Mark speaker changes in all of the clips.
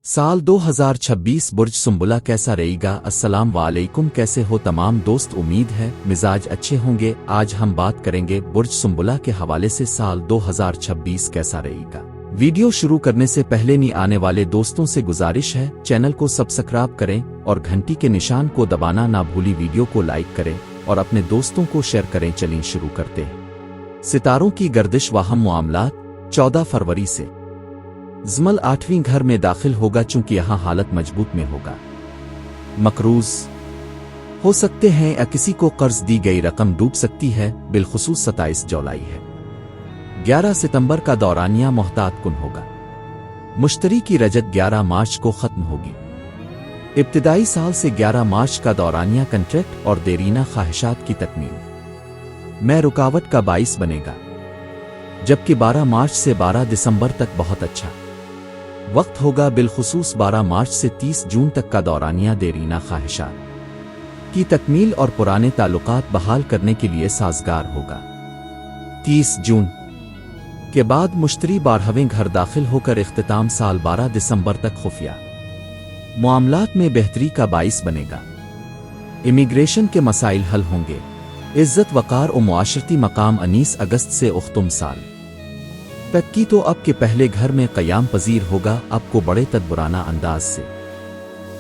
Speaker 1: साल 2026 बुर्ज सुंबुला कैसा रहेगा। अस्सलाम वालेकुम, कैसे हो तमाम दोस्त। उम्मीद है मिजाज अच्छे होंगे। आज हम बात करेंगे बुर्ज सुंबुला के हवाले से साल 2026 कैसा रहेगा। वीडियो शुरू करने से पहले नहीं आने वाले दोस्तों से गुजारिश है चैनल को सब्सक्राइब करें और घंटी के निशान को दबाना ना भूली। वीडियो को लाइक करें और अपने दोस्तों को शेयर करें। चलिए शुरू करते हैं। सितारों की गर्दिश वाहम मामलात 14 फरवरी से ज़मल 8वीं घर में दाखिल होगा, चूंकि यहां हालत मजबूत में होगा। मकरूज हो सकते हैं या किसी को कर्ज दी गई रकम डूब सकती है। बिलखुसूस 27 जुलाई है। 11 सितंबर का दौरानिया मोहतात कुन होगा। मुश्तरी की रजत 11 मार्च को खत्म होगी। इब्तिदाई साल से 11 मार्च का दौरानिया कंट्रैक्ट और देरीना ख्वाहिशात की तकमील में रुकावट का बाइस बनेगा, जबकि 12 मार्च से 12 दिसंबर तक बहुत अच्छा वक्त होगा। बिलखुसूस 12 मार्च से 30 जून तक का दौरानिया देरीना ख्वाहिशात की तकमील और पुराने ताल्लुकात बहाल करने के लिए साजगार होगा। 30 जून के बाद मुश्तरी 12वें घर दाखिल होकर इख्तिताम साल 12 दिसंबर तक खुफिया मामलात में बेहतरी का बाइस बनेगा। इमिग्रेशन के मसाइल हल होंगे। इज्जत वकार और मुआशरती मकाम 19 अगस्त से उख्तुम साल तक की तो अब के पहले घर में क़याम पजीर होगा। आपको बड़े तदबुराना अंदाज से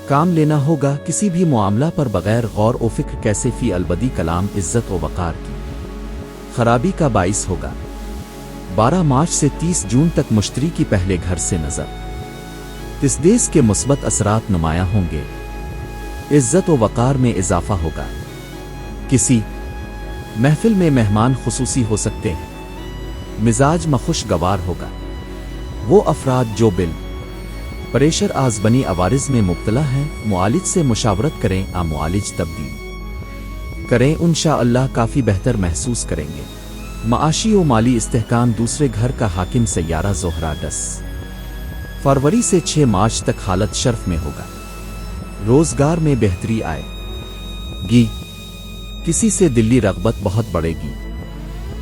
Speaker 1: काम लेना होगा। किसी भी मामला पर बगैर गौर व फिक्र कैसे फी अलबदी कलाम इज्जत व वकार की खराबी का बाइस होगा। 12 मार्च से 30 जून तक मुश्तरी की पहले घर से नजर इस देश के मुस्बत असरात नुमायां होंगे। इज्जत व वकार में इजाफा होगा। किसी महफिल में मेहमान खुसूसी हो सकते हैं। मिजाज मखुशगवार होगा। वो अफराद जो बिल प्रेशर आज़बनी अवारिज में मुब्तला हैं, मुआलिज से मुशावरत करें। मुआलिज तब्दील करें, इंशाअल्लाह काफ़ी बेहतर महसूस करेंगे। माशी व माली इस्तेहकाम। दूसरे घर का हाकिम सैयारा ज़ोहरा 10 फरवरी से 6 मार्च तक हालत शर्फ में होगा। रोजगार में बेहतरी आएगी। किसी से दिल्ली रग़बत बहुत बढ़ेगी।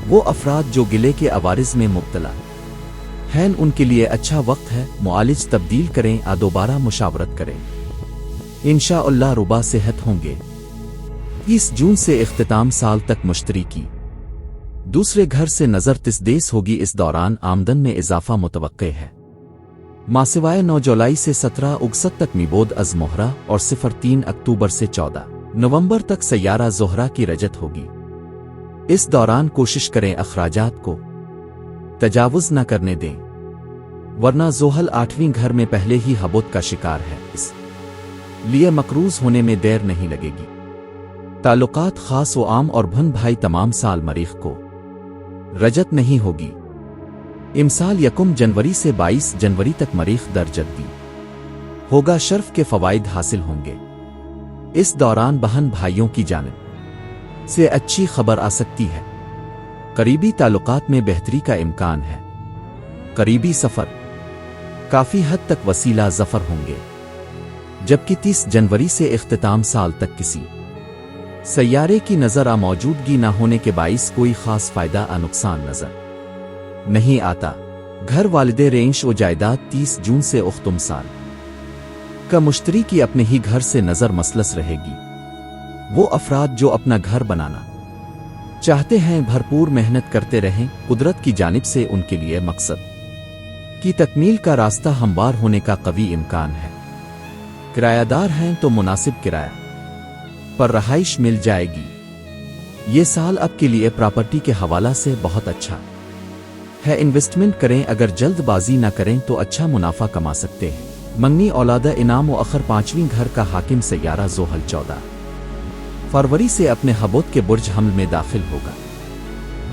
Speaker 1: वो अफराद जो गिले के अवारिज में मुब्तला हैं, उनके लिए अच्छा वक्त है। मुआलिज तब्दील करें। दोबारा मुशावरत करें, इंशाअल्लाह रुबा सेहत होंगे। 30 जून से इख्तिताम साल तक मुश्तरी की दूसरे घर से नजर तिसदेस होगी। इस दौरान आमदन में इजाफा मुतवक्के है। मासिवाय 9 जुलाई से 17 अगस्त तक मिबोद अज मोहरा और 03 अक्टूबर से 14 नवंबर तक सैयारा ज़ोहरा की रजत होगी। इस दौरान कोशिश करें अखराजात को तजावुज न करने दें, वरना ज़ोहल 8वीं घर में पहले ही हबोत का शिकार है। इस लिए मकरूज होने में देर नहीं लगेगी। ताल्लुकात खास व आम और भन भाई तमाम साल मरीख को रजत नहीं होगी। इमसाल 1 जनवरी से 22 जनवरी तक मरीख दर जद्दी होगा। शर्फ के फवाइद हासिल होंगे। इस दौरान बहन भाइयों की जानिब से अच्छी खबर आ सकती है। करीबी ताल्लुकात में बेहतरी का इम्कान है। करीबी सफर काफी हद तक वसीला जफर होंगे, जबकि 30 जनवरी से इख्तिताम साल तक किसी सैयारे की नजर आ मौजूदगी न होने के बाइस कोई खास फायदा नुकसान नजर नहीं आता। घर वालिदे रेंश व जायदाद 30 जून से उख्तुम साल का मुश्तरी की अपने ही घर से नजर मसलस रहेगी। वो अफराद जो अपना घर बनाना चाहते हैं भरपूर मेहनत करते रहें। कुदरत की जानिब से उनके लिए मकसद की तकमील का रास्ता हमवार होने का कवी इम्कान है। किरायादार हैं तो मुनासिब किराया पर रहाइश मिल जाएगी। ये साल अब के लिए प्रॉपर्टी के हवाला से बहुत अच्छा है। इन्वेस्टमेंट करें। अगर जल्दबाजी न करें तो अच्छा मुनाफा कमा सकते हैं। मंगनी औलादा इनाम व अखर 5वीं घर का हाकिम सैयारा ज़ोहल 14 फरवरी से अपने हबोत के बुर्ज हमल में दाखिल होगा।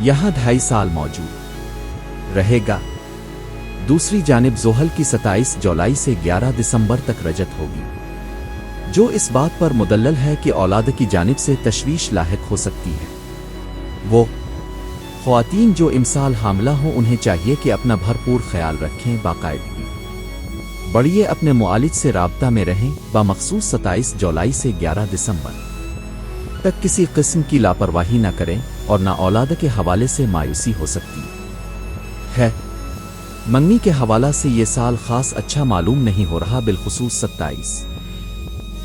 Speaker 1: यहां 2.5 साल मौजूद रहेगा। दूसरी जानिब ज़ोहल की 27 जुलाई से 11 दिसंबर तक रजत होगी, जो इस बात पर मुदल्लल है कि औलाद की जानिब से तशवीश लाहिक हो सकती है। वो ख्वातीन जो इमसाल हामला हो, उन्हें चाहिए कि अपना भरपूर ख्याल रखें, बाकायदगी बढ़िए, अपने मुआलिज से राब्ता में रहें। बामखसूस 27 जुलाई से 11 दिसंबर तक किसी किस्म की लापरवाही न करें और न औलाद के हवाले से मायूसी हो सकती है। मंगनी के हवाला से ये साल खास अच्छा मालूम नहीं हो रहा, बिलखुसूस 27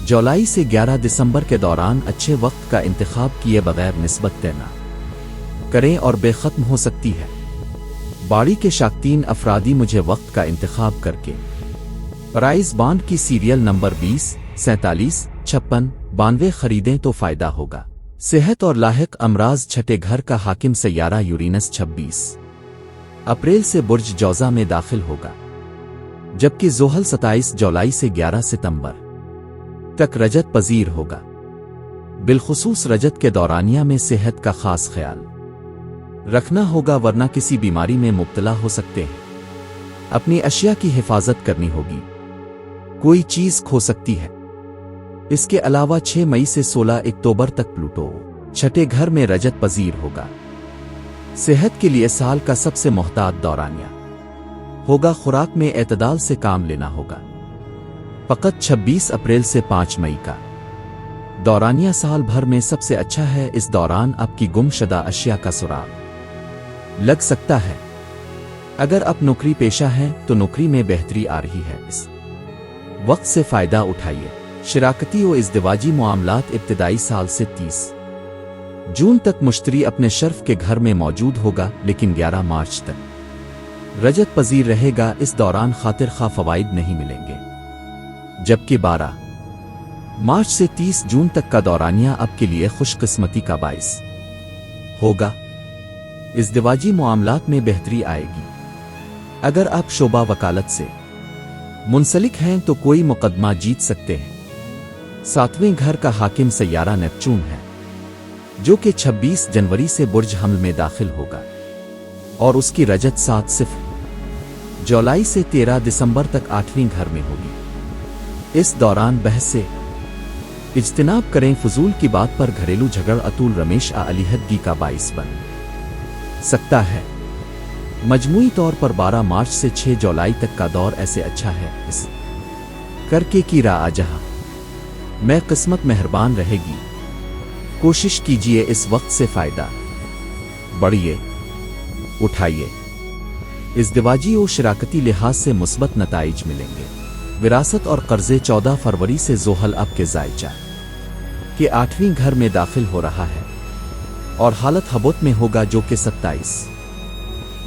Speaker 1: जुलाई से 11 दिसंबर के दौरान अच्छे वक्त का इंतखाब किए बगैर निस्बत तय न करें और बेखत्म हो सकती है। बाड़ी के शाक्तीन अफरादी मुझे वक्त का इंतखाब करके प्राइस बॉन्ड की सीरियल नंबर 20, 47, 56, 92 खरीदें तो फायदा होगा। सेहत और लाहिक अमराज। छठे घर का हाकिम सैयारा यूरेनस 26 अप्रैल से बुर्ज जौज़ा में दाखिल होगा, जबकि ज़ोहल 27 जुलाई से 11 सितंबर तक रजत पजीर होगा। बिलखुसूस रजत के दौरानिया में सेहत का खास ख्याल रखना होगा, वरना किसी बीमारी में मुब्तला हो सकते हैं। अपनी अशिया की हिफाजत करनी होगी, कोई चीज खो सकती है। इसके अलावा 6 मई से 16 अक्टूबर तक प्लूटो छठे घर में रजत पजीर होगा। सेहत के लिए साल का सबसे मोहतात दौरानिया होगा। खुराक में एतदाल से काम लेना होगा। फकत 26 अप्रैल से 5 मई का दौरानिया साल भर में सबसे अच्छा है। इस दौरान आपकी गुमशुदा अशिया का सुराग लग सकता है। अगर आप नौकरी पेशा हैं तो नौकरी में बेहतरी आ रही है, इस वक्त से फायदा उठाइए। शराकती व इज़दिवाजी मामलात। इब्तिदाई साल से 30 जून तक मुश्तरी अपने शर्फ के घर में मौजूद होगा, लेकिन 11 मार्च तक रजत पजीर रहेगा। इस दौरान खातिर खा फवाइद नहीं मिलेंगे, जबकि 12 मार्च से 30 जून तक का दौरानिया आपके लिए खुशकिस्मती का बाइस होगा। इज़दिवाजी मामलात में बेहतरी आएगी। अगर आप शोबा वकालत से मुंसलिक हैं तो कोई मुकदमा जीत सकते हैं। 7वें घर का हाकिम सैयारा नेपचून है, जो कि 26 जनवरी से बुर्ज हमल में दाखिल होगा और उसकी रजत 7 जुलाई से 13 दिसंबर तक 8वें घर में होगी। इस दौरान बहस से इज्तिनाब करें। फजूल की बात पर घरेलू झगड़ अतुल रमेश अलीहदगी का बाइस बन सकता है। मजमूई तौर पर 12 मार्च से 6 जुलाई तक का दौर ऐसे अच्छा है, इस करके की रा जहां मैं किस्मत मेहरबान रहेगी। कोशिश कीजिए इस वक्त से फायदा बढ़िए उठाइए। इज़दिवाजी और शराकती लिहाज से मुस्बत नताइज मिलेंगे। विरासत और कर्जे। 14 फरवरी से ज़ोहल आपके जायजा के 8वें घर में दाखिल हो रहा है और हालत हबूत में होगा, जो कि 27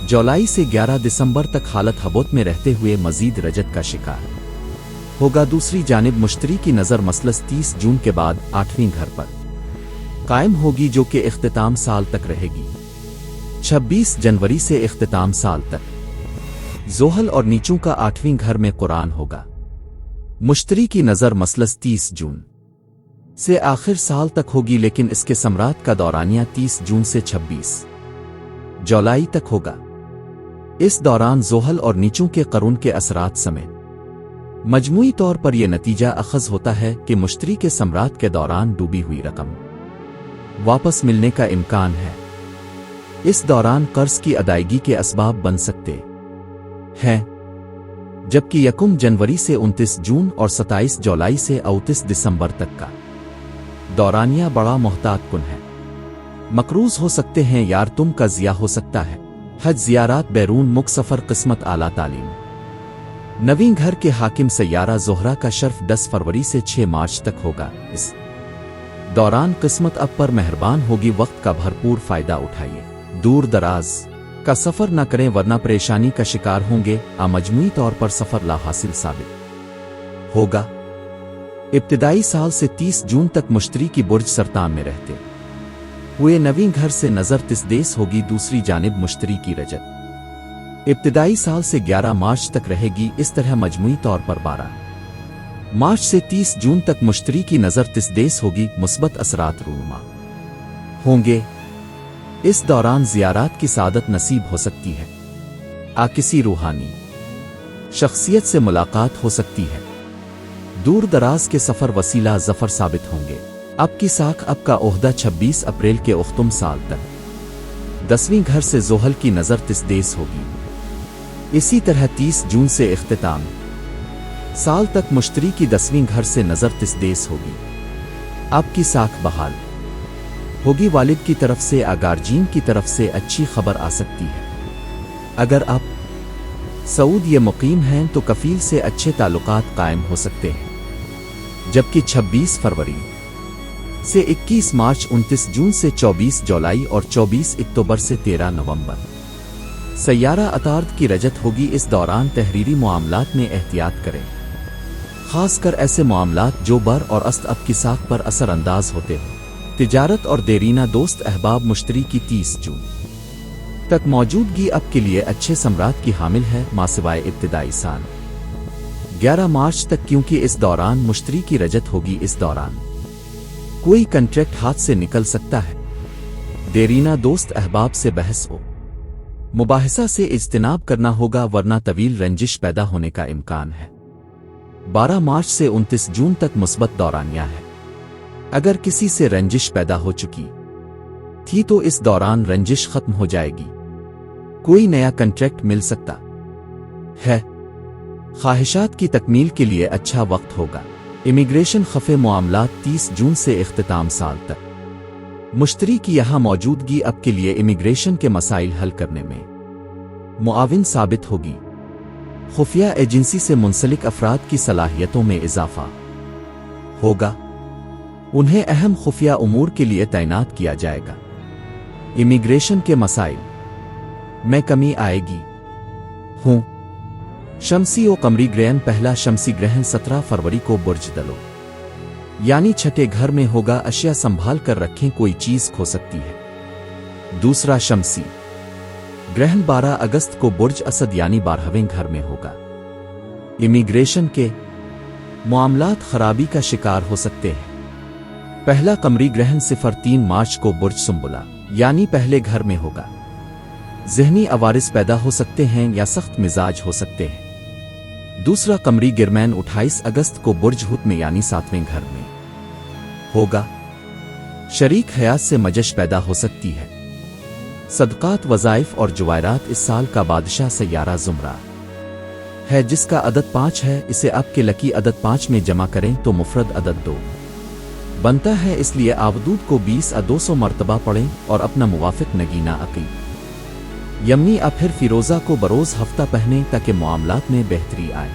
Speaker 1: जुलाई से 11 दिसंबर तक हालत हबूत में रहते हुए मजीद रजत का शिकार होगा। दूसरी जानिब मुश्तरी की नज़र मसलस 30 जून के बाद 8वें घर पर कायम होगी, जो कि इख्तिताम साल तक रहेगी। 26 जनवरी से इख्तिताम साल तक ज़ोहल और नीचों का 8वें घर में कुरान होगा। मुश्तरी की नज़र मसलस 30 जून से आखिर साल तक होगी, लेकिन इसके सम्राट का दौरानिया 30 जून से 26 जुलाई तक होगा। इस दौरान ज़ोहल और नीचों के करून के असरात समेत मजमूई तौर पर यह नतीजा अखज़ होता है कि मुश्तरी के सम्राट के दौरान डूबी हुई रकम वापस मिलने का इम्कान है। इस दौरान कर्ज की अदायगी के असबाब बन सकते हैं, जबकि 1 जनवरी से 29 जून और 27 जुलाई से 29 दिसंबर तक का दौरानिया बड़ा मोहतात कुन है। मकरूज हो सकते हैं यार, तुम का जिया हो सकता है। हज जियारात। बैरून मुक सफर। किस्मत आला तालीम। 9वें घर के हाकिम सैयारा ज़ोहरा का शर्फ 10 फरवरी से 6 मार्च तक होगा। इस दौरान किस्मत अब पर मेहरबान होगी। वक्त का भरपूर फायदा उठाइए। दूर दराज का सफर न करें, वरना परेशानी का शिकार होंगे। मजमूई तौर पर सफर ला हासिल साबित होगा। इब्तिदाई साल से 30 जून तक मुश्तरी की बुर्ज सरतान में रहते हुए 9वें घर से नजर तिसदेस होगी। दूसरी जानिब मुश्तरी की रजत इब्तिदाई साल से 11 मार्च तक रहेगी। इस तरह मजमूई तौर पर 12 मार्च से 30 जून तक मुश्तरी की नजर तिसदेस होगी। मुस्बत असरात रूनुमा होंगे। इस दौरान ज़ियारात की सादत नसीब हो सकती है। किसी रूहानी शख्सियत से मुलाकात हो सकती है। दूर दराज के सफर वसीला जफर साबित होंगे। अब की साख अब का ओहदा 26 अप्रैल के उख्तुम साल तक 10वें घर से ज़ोहल की नजर तिसदेस होगी। इसी तरह 30 जून से इख्तिताम साल तक मुश्तरी की 10वें घर से नजर तिसदेस होगी। आपकी साख बहाल होगी। वालिद की तरफ से गार्जियन की तरफ से अच्छी खबर आ सकती है। अगर आप सऊद ये मुकीम हैं तो कफील से अच्छे ताल्लुकात कायम हो सकते हैं, जबकि 26 फरवरी से 21 मार्च, 29 जून से 24 जुलाई और 24 अक्टूबर से 13 नवंबर सैयारा अतार्द की रजत होगी। इस दौरान तहरीरी मामलात में एहतियात करें, खासकर ऐसे मामलात जो बर और अस्त अब की साख पर असर अंदाज होते हो। तिजारत और देरीना दोस्त अहबाब मुश्तरी की 30 जून तक मौजूदगी अब के लिए अच्छे सम्राट की हामिल है, मासिवाय इब्तिदाई साल 11 मार्च तक, क्योंकि इस दौरान मुश्तरी की रजत होगी। इस दौरान कोई कंट्रैक्ट हाथ से निकल सकता है। देरीना दोस्त अहबाब से बहस हो मुबाहिसा से इज्तिनाब करना होगा, वरना तवील रंजिश पैदा होने का इम्कान है। 12 मार्च से 29 जून तक मुस्बत दौरानिया है। अगर किसी से रंजिश पैदा हो चुकी थी तो इस दौरान रंजिश खत्म हो जाएगी, कोई नया कंट्रैक्ट मिल सकता है। ख्वाहिशात की तकमील के लिए अच्छा वक्त होगा। इमिग्रेशन खफे मामलात 30 जून से इख्तिताम साल तक। मुश्तरी की यहाँ मौजूदगी अब के लिए इमिग्रेशन के मसाइल हल करने में मुआविन साबित होगी। खुफिया एजेंसी से मुंसलिक अफराद की सलाहियतों में इजाफा होगा, उन्हें अहम खुफिया उमूर के लिए तैनात किया जाएगा। इमिग्रेशन के मसाइल में कमी आएगी। शमसी व कमरी ग्रहण। पहला शमसी ग्रहण 17 फरवरी को बुर्ज दलो यानी छठे घर में होगा। अशिया संभाल कर रखें, कोई चीज खो सकती है। दूसरा शमसी ग्रहण 12 अगस्त को बुर्ज असद यानी 12वें घर में होगा। इमिग्रेशन के मामलात खराबी का शिकार हो सकते हैं। पहला कमरी ग्रहण 03 मार्च को बुर्ज सुंबुला यानी पहले घर में होगा। ज़हनी अवारिस पैदा हो सकते हैं या सख्त मिजाज हो सकते हैं। दूसरा कमरी गिरमैन 28 अगस्त को बुर्ज हुत में यानी 7वें घर में होगा। शरीक हयात से मजश पैदा हो सकती है। सदकात, वज़ाइफ और जवायरात। इस साल का बादशाह सैयारा ज़ुमरा है, जिसका अदद 5 है। इसे अब के लकी अदद 5 में जमा करें तो मुफरद अदद 2 बनता है। इसलिए आवदूद को 20 या 200 मरतबा पढ़ें और अपना मुवाफिक नगीना अकीद यमनी या फिर फिरोज़ा को बरोज़ हफ्ता पहने ताकि मामलात में बेहतरी आए।